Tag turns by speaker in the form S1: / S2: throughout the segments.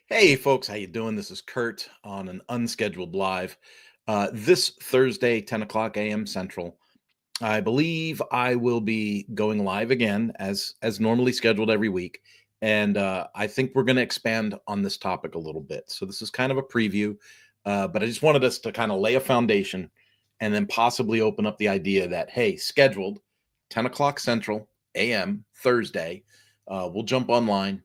S1: Hey folks, how you doing? This is Kurt on an unscheduled live. This Thursday, 10 o'clock a.m. Central. I believe I will be going live again as normally scheduled every week. And I think we're going to expand on this topic a little bit. So this is kind of a preview, but I just wanted us to kind of lay a foundation and then possibly open up the idea that, hey, scheduled 10 o'clock Central a.m. Thursday, we'll jump online,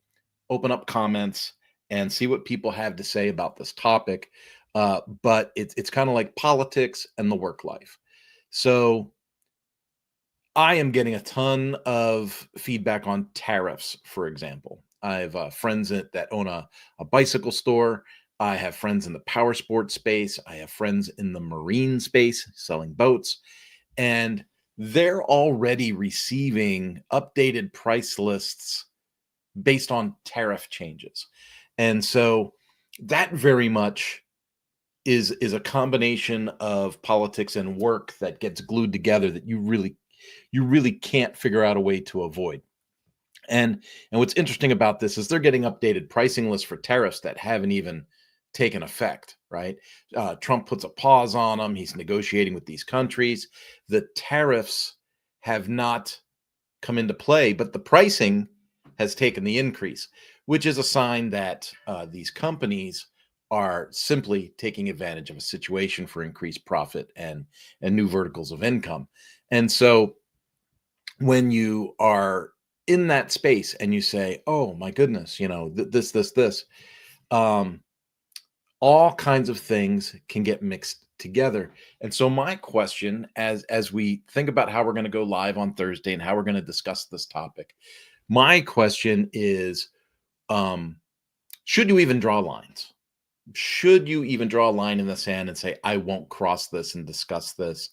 S1: open up comments, and see what people have to say about this topic. But it's kind of like politics and the work life. So I am getting a ton of feedback on tariffs, for example. I have friends that own a bicycle store. I have friends in the power sports space. I have friends in the marine space selling boats. And they're already receiving updated price lists based on tariff changes. And so that very much is a combination of politics and work that gets glued together that you really can't figure out a way to avoid. And what's interesting about this is they're getting updated pricing lists for tariffs that haven't even taken effect, right? Trump puts a pause on them. He's negotiating with these countries. The tariffs have not come into play, but the pricing has taken the increase, which is a sign that these companies are simply taking advantage of a situation for increased profit and new verticals of income. And so when you are in that space and you say, "Oh my goodness, this," um, all kinds of things can get mixed together. And so my question, as we think about how we're going to go live on Thursday and how we're going to discuss this topic, my question is, um, should you even draw lines? Should you even draw a line in the sand and say, I won't cross this and discuss this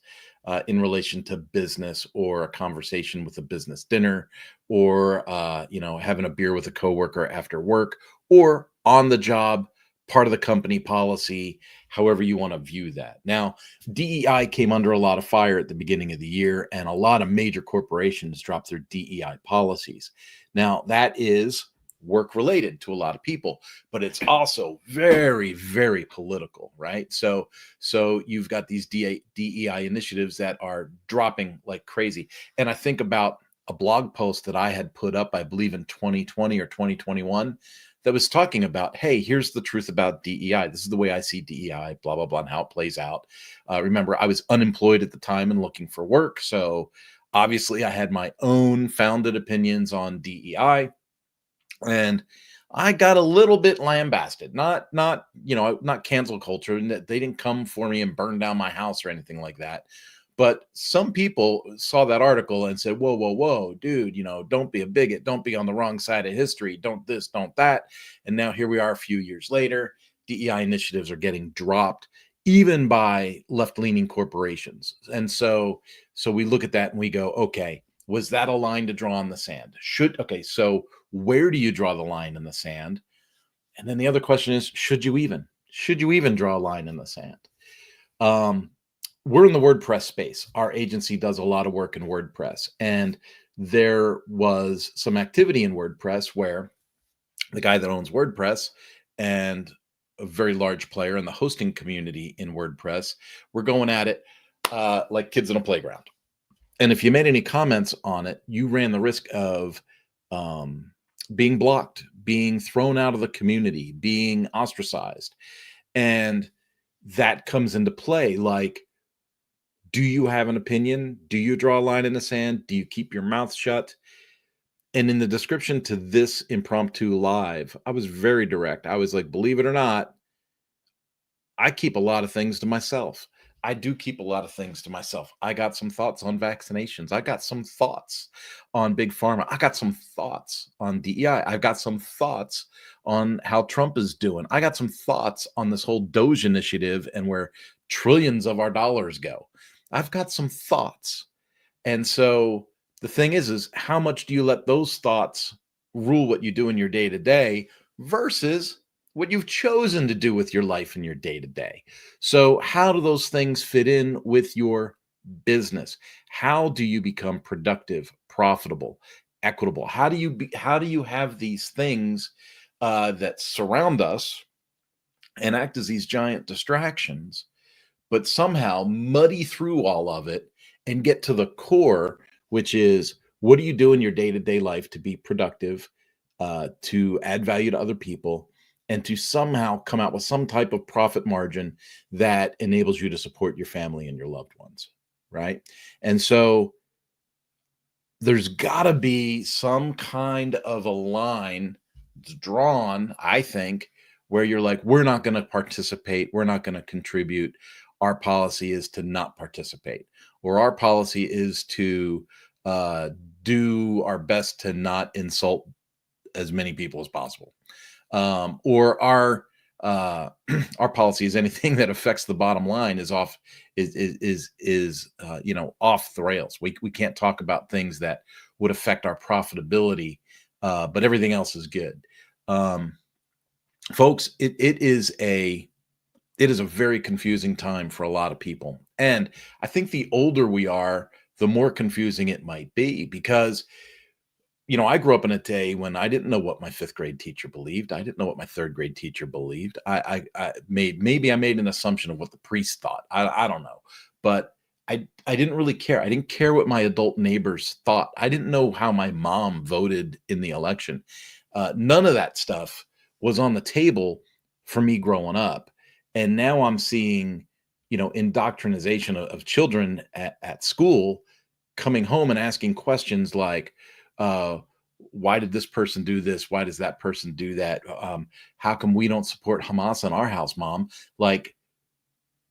S1: in relation to business or a conversation with a business dinner or, having a beer with a coworker after work or on the job, part of the company policy, however you want to view that. Now, DEI came under a lot of fire at the beginning of the year, and a lot of major corporations dropped their DEI policies. Now, that is work related to a lot of people, but it's also very, very political, right? So you've got these DEI initiatives that are dropping like crazy. And I think about a blog post that I had put up, I believe in 2020 or 2021, that was talking about, hey, here's the truth about DEI. This is the way I see DEI, blah, blah, blah, and how it plays out. Remember, I was unemployed at the time and looking for work. So obviously I had my own founded opinions on DEI, and I got a little bit lambasted. Not cancel culture, and that they didn't come for me and burn down my house or anything like that. But some people saw that article and said, "Whoa, whoa, whoa, dude! Don't be a bigot. Don't be on the wrong side of history. Don't this, don't that." And now here we are, a few years later. DEI initiatives are getting dropped, even by left-leaning corporations. And so we look at that and we go, "Okay, was that a line to draw in the sand? So where do you draw the line in the sand?" And then the other question is, should you even draw a line in the sand? Um, we're in the WordPress space. Our agency does a lot of work in WordPress, and there was some activity in WordPress where the guy that owns WordPress and a very large player in the hosting community in WordPress were going at it like kids in a playground. And if you made any comments on it, you ran the risk of um, being blocked, being thrown out of the community, being ostracized. And that comes into play. Like, do you have an opinion? Do you draw a line in the sand? Do you keep your mouth shut? And in the description to this impromptu live, I was very direct. I was like, believe it or not, I keep a lot of things to myself. I do keep a lot of things to myself. I got some thoughts on vaccinations. I got some thoughts on big pharma. I got some thoughts on DEI. I've got some thoughts on how Trump is doing. I got some thoughts on this whole Doge initiative and where trillions of our dollars go. I've got some thoughts. And so the thing is how much do you let those thoughts rule what you do in your day to day versus what you've chosen to do with your life in your day to day? So, how do those things fit in with your business? How do you become productive, profitable, equitable? How do you have these things that surround us and act as these giant distractions, but somehow muddy through all of it and get to the core, which is what do you do in your day-to-day life to be productive, to add value to other people, and to somehow come out with some type of profit margin that enables you to support your family and your loved ones, right? And so there's got to be some kind of a line drawn, I think, where you're like, we're not going to participate, we're not going to contribute. Our policy is to not participate, or our policy is to uh, do our best to not insult as many people as possible, or uh, our policy is anything that affects the bottom line is off is off the rails. We can't talk about things that would affect our profitability, but everything else is good. Um, Folks, it is a very confusing time for a lot of people, and I think the older we are, the more confusing it might be because I grew up in a day when I didn't know what my fifth grade teacher believed. I didn't know what my third grade teacher believed. I made an assumption of what the priest thought. I don't know, but I didn't really care. I didn't care what my adult neighbors thought. I didn't know how my mom voted in the election. None of that stuff was on the table for me growing up, and now I'm seeing, indoctrination of children at school coming home and asking questions like, uh, why did this person do this? Why does that person do that? How come we don't support Hamas in our house, mom? Like,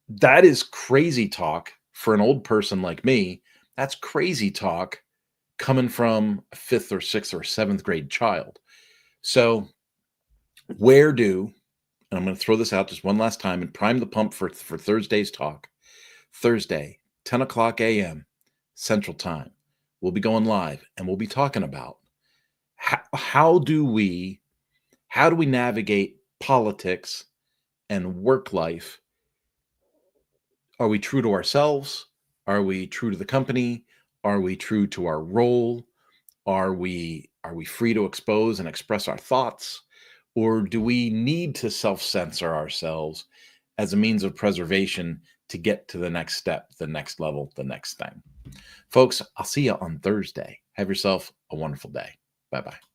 S1: that is crazy talk for an old person like me. That's crazy talk coming from a fifth or sixth or seventh grade child. So, where do, and I'm going to throw this out just one last time and prime the pump for Thursday's talk. Thursday, 10 o'clock a.m. Central Time. We'll be going live and we'll be talking about how do we navigate politics and work life. Are we true to ourselves? Are we true to the company? Are we true to our role? Are we free to expose and express our thoughts? Or do we need to self-censor ourselves as a means of preservation to get to the next step, the next level, the next thing? Folks, I'll see you on Thursday. Have yourself a wonderful day. Bye-bye.